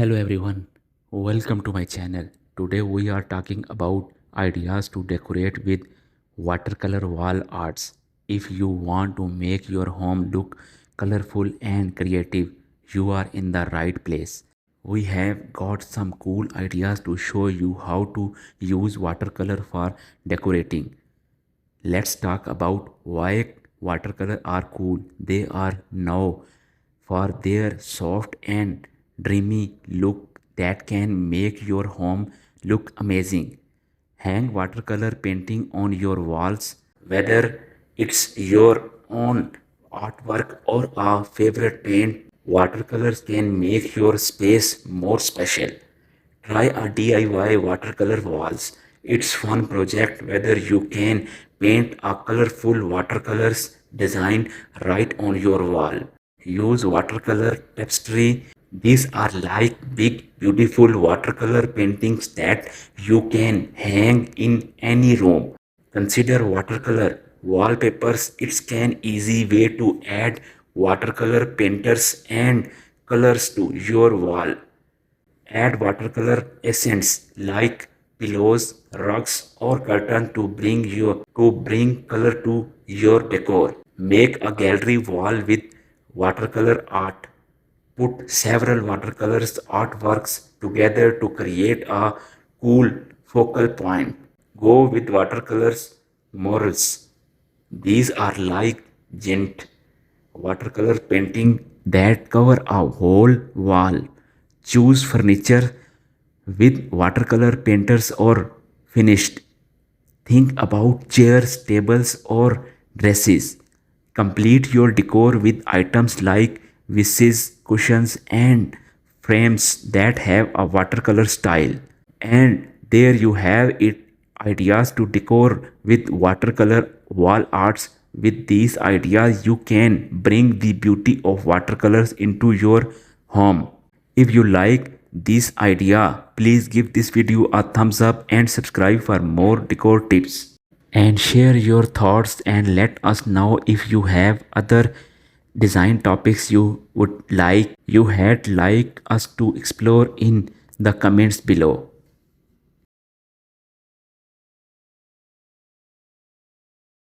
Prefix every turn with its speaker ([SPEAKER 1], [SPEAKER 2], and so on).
[SPEAKER 1] Hello everyone, welcome to my channel. Today we are talking about ideas to decorate with watercolor wall arts. If you want to make your home look colorful and creative, you are in the right place. We have got some cool ideas to show you how to use watercolor for decorating. Let's talk about why watercolor are cool. They are now for their soft and dreamy look that can make your home look amazing. Hang watercolor painting on your walls, whether it's your own artwork or a favorite paint. Watercolors can make your space more special. Try a DIY watercolor walls. It's fun project whether you can paint a colorful watercolors design right on your wall. Use watercolor tapestry. These are like big beautiful watercolor paintings that you can hang in any room. Consider watercolor wallpapers. It's an easy way to add watercolor painters and colors to your wall. Add watercolor accents like pillows, rugs, or curtain to bring color to your decor. Make a gallery wall with watercolor art. Put several watercolors artworks together to create a cool focal point. Go with watercolors murals. These are like giant watercolor painting that cover a whole wall. Choose furniture with watercolor painters or finished. Think about chairs, tables, or dresses. Complete your decor with items like vases, cushions, and frames that have a watercolor style. And there you have it, ideas to decor with watercolor wall arts. With these ideas you can bring the beauty of watercolors into your home. If you like this idea, please give this video a thumbs up and subscribe for more decor tips, and share your thoughts and let us know if you have other design topics you had like us to explore in the comments below.